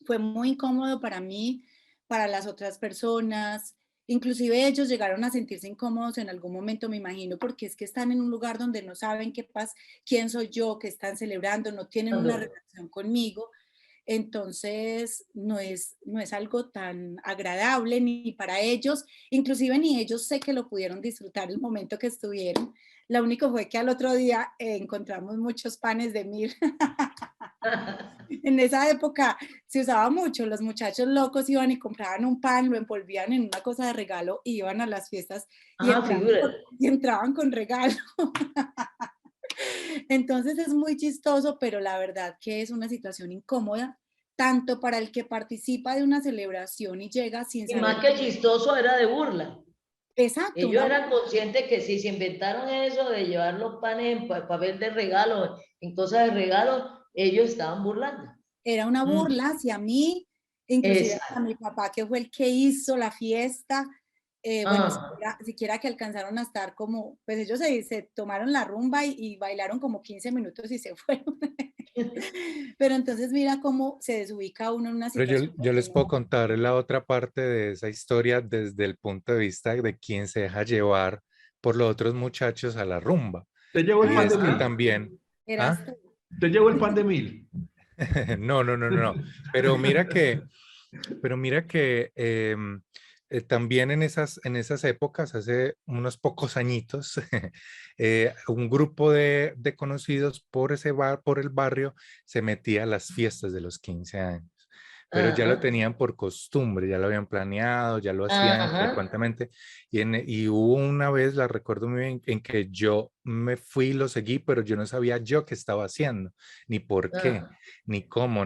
Fue muy incómodo para mí, para las otras personas. Inclusive ellos llegaron a sentirse incómodos en algún momento, me imagino, porque es que están en un lugar donde no saben qué pasa, quién soy yo, qué están celebrando, no tienen una relación conmigo. Entonces, no es algo tan agradable ni para ellos, inclusive ni ellos sé que lo pudieron disfrutar el momento que estuvieron. Lo único fue que al otro día encontramos muchos panes de mil. En esa época se usaba mucho, los muchachos locos iban y compraban un pan, lo envolvían en una cosa de regalo y iban a las fiestas y entraban con regalo. Entonces es muy chistoso, pero la verdad que es una situación incómoda, tanto para el que participa de una celebración y llega sin saber. Y más que chistoso, era de burla. Exacto. Ellos eran conscientes que si se inventaron eso de llevar los panes en papel de regalo, en cosas de regalo, ellos estaban burlando. Era una burla hacia mí, inclusive a mi papá, que fue el que hizo la fiesta. Bueno, siquiera que alcanzaron a estar como, pues ellos se tomaron la rumba y bailaron como 15 minutos y se fueron. Pero entonces mira cómo se desubica uno en una situación. Pero yo les puedo contar la otra parte de esa historia desde el punto de vista de quién se deja llevar por los otros muchachos a la rumba. ¿Te llevó el pan de mil? También. ¿Te llevó el pan de mil? No. Pero mira que también en esas épocas, hace unos pocos añitos, un grupo de conocidos por el barrio se metía a las fiestas de los 15 años. Pero ya lo tenían por costumbre, ya lo habían planeado, ya lo hacían frecuentemente. Y hubo una vez, la recuerdo muy bien, en que yo me fui y lo seguí, pero yo no sabía yo qué estaba haciendo, ni por qué, ni cómo.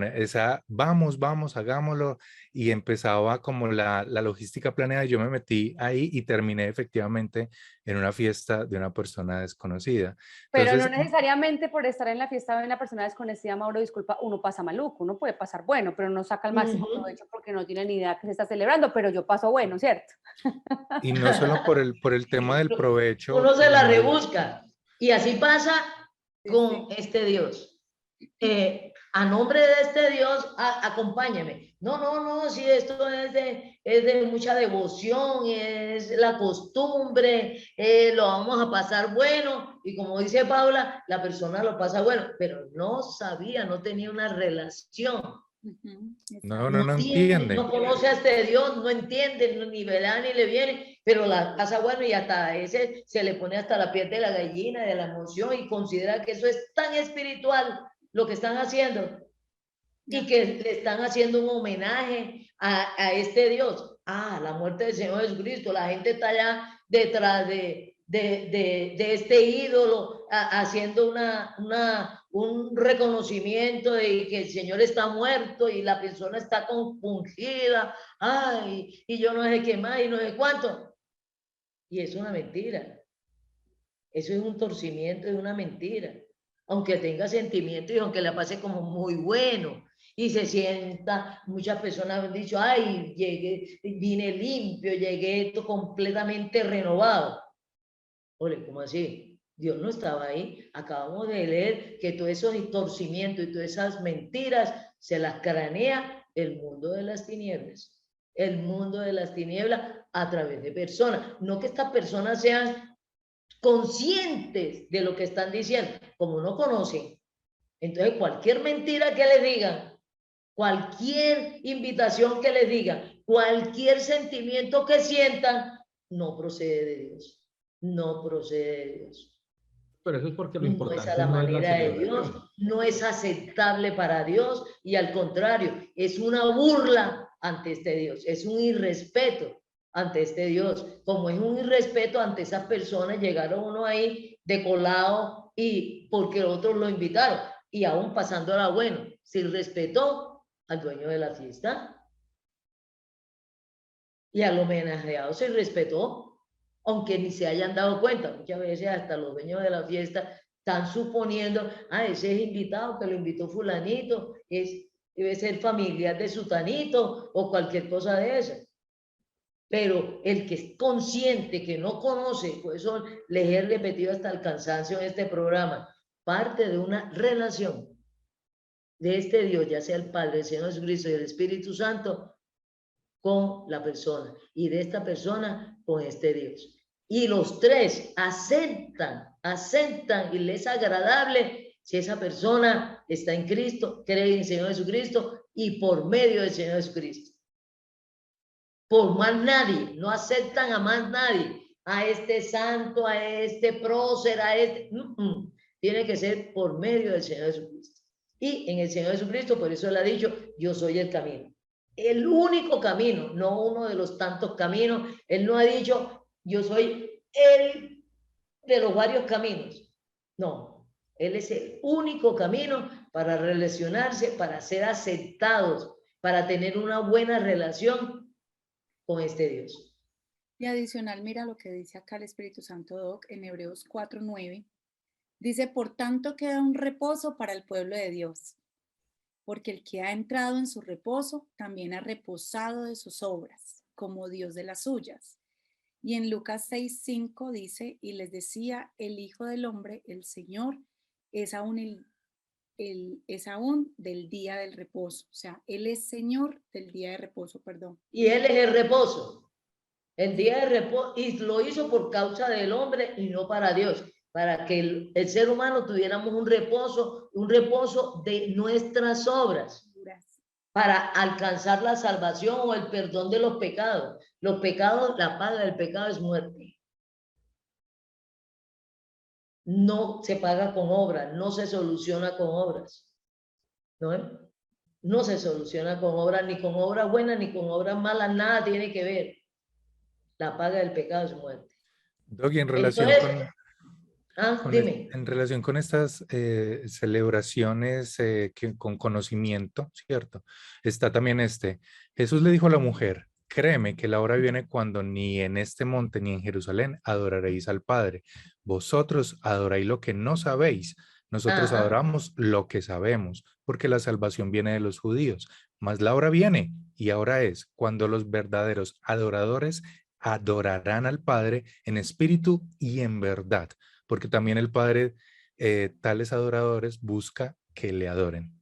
Vamos, hagámoslo. Y empezaba como la logística planeada. Yo me metí ahí y terminé efectivamente en una fiesta de una persona desconocida. Pero entonces, no necesariamente por estar en la fiesta de una persona desconocida, Mauro, disculpa, uno pasa maluco, uno puede pasar bueno, pero no saca el máximo provecho porque no tiene ni idea que se está celebrando, pero yo paso bueno, ¿cierto? Y no solo por el tema del provecho. Uno se la rebusca. Y así pasa con este Dios. A nombre de este Dios, acompáñame. No, si esto es de mucha devoción, es la costumbre, lo vamos a pasar bueno. Y como dice Paula, la persona lo pasa bueno, pero no sabía, no tenía una relación. No entiende. No conoce a este Dios, no entiende, ni verá ni le viene, pero la pasa bueno y hasta a ese se le pone hasta la piel de la gallina, de la emoción y considera que eso es tan espiritual lo que están haciendo y que le están haciendo un homenaje a este Dios. La muerte del Señor Jesucristo, la gente está allá detrás de este ídolo haciendo un reconocimiento de que el Señor está muerto y la persona está compungida, y yo no sé qué más y no sé cuánto. Y es una mentira. Eso es un torcimiento, es una mentira. Aunque tenga sentimiento y aunque la pase como muy bueno y se sienta, muchas personas han dicho, vine limpio, llegué completamente renovado. Ole, ¿cómo así? Dios no estaba ahí. Acabamos de leer que todos esos torcimientos y todas esas mentiras se las cranea el mundo de las tinieblas. El mundo de las tinieblas a través de personas. No que estas personas sean conscientes de lo que están diciendo. Como no conocen, entonces cualquier mentira que les digan, cualquier invitación que les digan, cualquier sentimiento que sientan, no procede de Dios. No procede de Dios. Pero eso es porque lo importante no es a la manera de Dios, no es aceptable para Dios y al contrario, es una burla ante este Dios, es un irrespeto ante este Dios, como es un irrespeto ante esas personas, llegaron uno ahí de colado y porque otros lo invitaron. y aún pasándola bueno, si respetó al dueño de la fiesta y al homenajeado se respetó, aunque ni se hayan dado cuenta. Muchas veces hasta los dueños de la fiesta están suponiendo, ese es invitado, que lo invitó fulanito, debe ser familiar de sutanito o cualquier cosa de esa. Pero el que es consciente, que no conoce, por eso les he repetido hasta el cansancio en este programa, parte de una relación de este Dios, ya sea el Padre, el Señor Jesucristo y el Espíritu Santo, con la persona, y de esta persona con este Dios. Y los tres aceptan y les es agradable si esa persona está en Cristo, cree en el Señor Jesucristo y por medio del Señor Jesucristo. Por más nadie, no aceptan a más nadie, a este santo, a este prócer, a este... Tiene que ser por medio del Señor Jesucristo. Y en el Señor Jesucristo, por eso él ha dicho, yo soy el camino. El único camino, no uno de los tantos caminos. Él no ha dicho, yo soy el de los varios caminos. No, él es el único camino para relacionarse, para ser aceptados, para tener una buena relación con este Dios. Y adicional, mira lo que dice acá el Espíritu Santo, Doc, en Hebreos 4:9. Dice, por tanto queda un reposo para el pueblo de Dios, porque el que ha entrado en su reposo también ha reposado de sus obras, como Dios de las suyas. Y en Lucas 6:5 dice, y les decía, el Hijo del Hombre, el Señor, es aún es aún del día del reposo. O sea, Él es Señor del día de reposo, perdón. Y Él es el reposo. El día de reposo, y lo hizo por causa del hombre y no para Dios. Para que el ser humano tuviéramos un reposo de nuestras obras, para alcanzar la salvación o el perdón de los pecados. Los pecados, la paga del pecado es muerte. No se paga con obras, no se soluciona con obras. ¿No? No se soluciona con obras, ni con obras buenas, ni con obras malas, nada tiene que ver. La paga del pecado es muerte. Doggy, en relación dime. En relación con estas celebraciones con conocimiento, ¿cierto? Está también Jesús le dijo a la mujer, créeme que la hora viene cuando ni en este monte ni en Jerusalén adoraréis al Padre. Vosotros adoráis lo que no sabéis. Nosotros adoramos lo que sabemos, porque la salvación viene de los judíos. Mas la hora viene, y ahora es, cuando los verdaderos adoradores adorarán al Padre en espíritu y en verdad. Porque también el Padre, tales adoradores, busca que le adoren.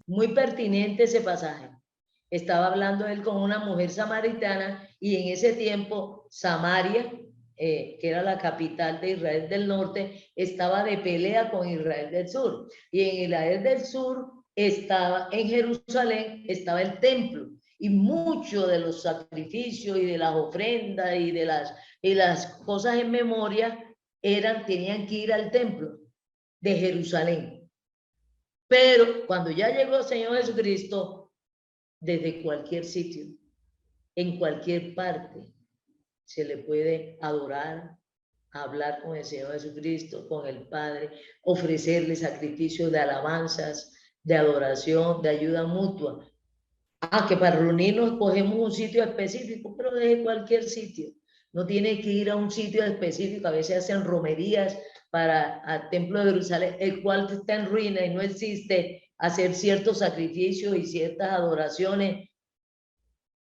Muy pertinente ese pasaje. Estaba hablando él con una mujer samaritana y en ese tiempo Samaria, que era la capital de Israel del norte, estaba de pelea con Israel del sur. Y en Israel del sur estaba, en Jerusalén, estaba el templo. Y muchos de los sacrificios y de las ofrendas y de las cosas en memoria tenían que ir al templo de Jerusalén. Pero cuando ya llegó el Señor Jesucristo, desde cualquier sitio, en cualquier parte, se le puede adorar, hablar con el Señor Jesucristo, con el Padre, ofrecerle sacrificios de alabanzas, de adoración, de ayuda mutua. Que para reunirnos cogemos un sitio específico, pero desde cualquier sitio. No tiene que ir a un sitio específico. A veces hacen romerías para al templo de Jerusalén, el cual está en ruina y no existe, hacer ciertos sacrificios y ciertas adoraciones,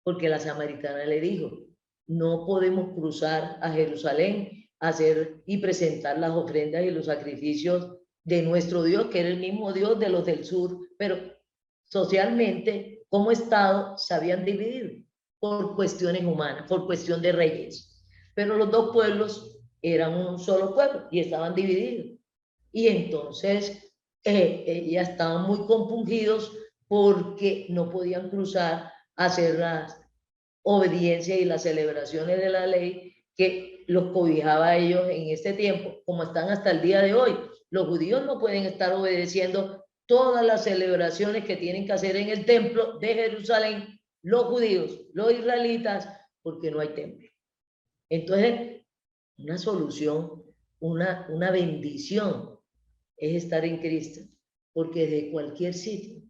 porque la samaritana le dijo, no podemos cruzar a Jerusalén, hacer y presentar las ofrendas y los sacrificios de nuestro Dios, que era el mismo Dios de los del sur, pero socialmente, como Estado, se habían dividido por cuestiones humanas, por cuestión de reyes. Pero los dos pueblos eran un solo pueblo y estaban divididos. Y entonces ya estaban muy compungidos porque no podían cruzar a hacer las obediencias y las celebraciones de la ley que los cobijaba a ellos en este tiempo, como están hasta el día de hoy. Los judíos no pueden estar obedeciendo todas las celebraciones que tienen que hacer en el templo de Jerusalén, los judíos, los israelitas, porque no hay templo. Entonces, una solución, una bendición es estar en Cristo. porque de cualquier sitio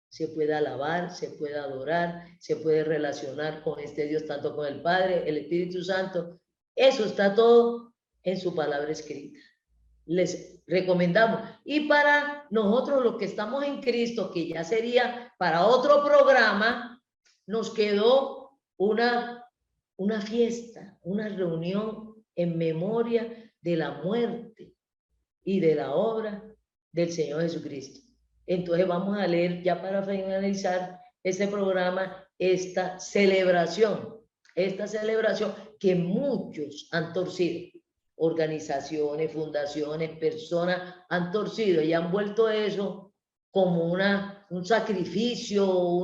se puede alabar, se puede adorar, se puede relacionar con este Dios, tanto con el Padre, el Espíritu Santo. Eso está todo en su palabra escrita. Les recomendamos. Y para nosotros los que estamos en Cristo, que ya sería para otro programa, nos quedó una fiesta, una reunión en memoria de la muerte y de la obra del Señor Jesucristo. Entonces vamos a leer ya para finalizar este programa, esta celebración que muchos han torcido. Organizaciones, fundaciones, personas han torcido y han vuelto eso como un sacrificio,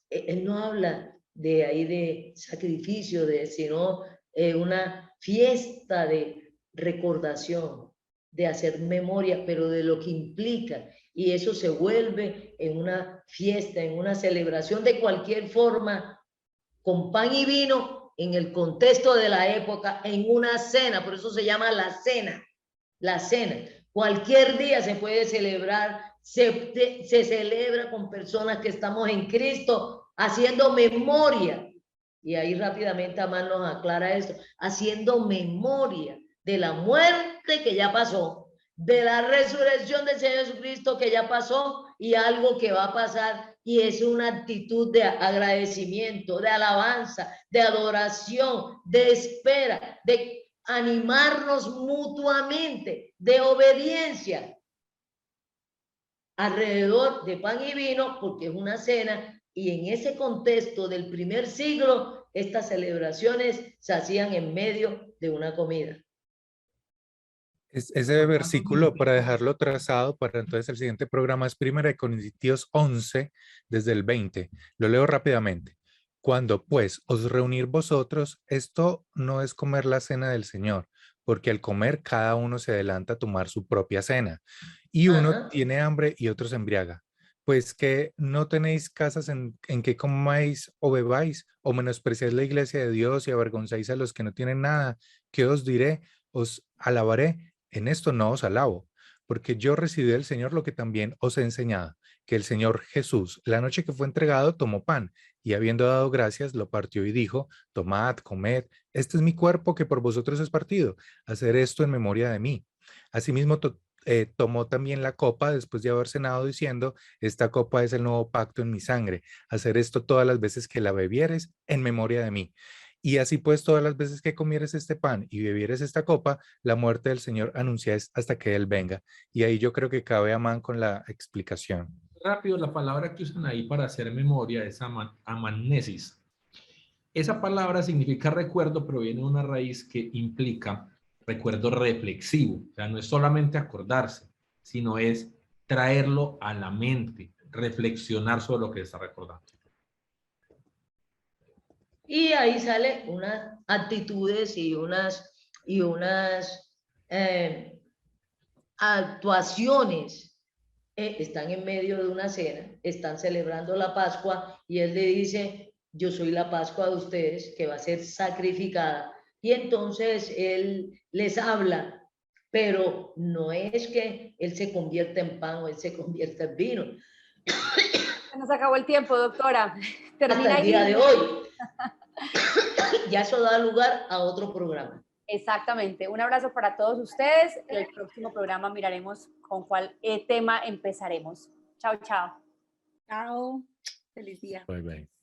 él no habla de ahí de sacrificio, sino una fiesta de recordación, de hacer memoria, pero de lo que implica, y eso se vuelve en una fiesta, en una celebración de cualquier forma, con pan y vino, en el contexto de la época, en una cena, por eso se llama la cena. Cualquier día se puede celebrar, se celebra con personas que estamos en Cristo, haciendo memoria, y ahí rápidamente Amán nos aclara esto, haciendo memoria de la muerte que ya pasó, de la resurrección del Señor Jesucristo que ya pasó y algo que va a pasar, y es una actitud de agradecimiento, de alabanza, de adoración, de espera, de animarnos mutuamente, de obediencia alrededor de pan y vino, porque es una cena, y en ese contexto del primer siglo, estas celebraciones se hacían en medio de una comida. Ese versículo, para dejarlo trazado para entonces el siguiente programa, es 1 Corintios 11, desde el 20. Lo leo rápidamente. Cuando pues os reunir vosotros, esto no es comer la cena del Señor, porque al comer cada uno se adelanta a tomar su propia cena, y uno tiene hambre y otro se embriaga. Pues que no tenéis casas en que comáis o bebáis, o menospreciáis la iglesia de Dios y avergonzáis a los que no tienen nada. ¿Qué os diré? Os alabaré. En esto no os alabo, porque yo recibí del Señor lo que también os he enseñado, que el Señor Jesús, la noche que fue entregado, tomó pan, y habiendo dado gracias, lo partió y dijo, tomad, comed, este es mi cuerpo que por vosotros es partido, hacer esto en memoria de mí. Asimismo, tomó también la copa después de haber cenado, diciendo, esta copa es el nuevo pacto en mi sangre, hacer esto todas las veces que la bebieres en memoria de mí. Y así pues, todas las veces que comieres este pan y bebieres esta copa, la muerte del Señor anunciáis hasta que Él venga. Y ahí yo creo que cabe Amán con la explicación. Rápido, la palabra que usan ahí para hacer memoria es amanesis. Esa palabra significa recuerdo, pero viene de una raíz que implica recuerdo reflexivo. O sea, no es solamente acordarse, sino es traerlo a la mente, reflexionar sobre lo que está recordando. Y ahí sale unas actitudes y unas actuaciones. Están en medio de una cena, están celebrando la Pascua, y él le dice, yo soy la Pascua de ustedes, que va a ser sacrificada. Y entonces él les habla, pero no es que él se convierta en pan o él se convierta en vino. Se nos acabó el tiempo, doctora. Termina hasta el día de hoy. Ya eso da lugar a otro programa. Exactamente. Un abrazo para todos ustedes. En el próximo programa miraremos con cuál tema empezaremos. Chao, chao. Chao. Feliz día. Bye, bye.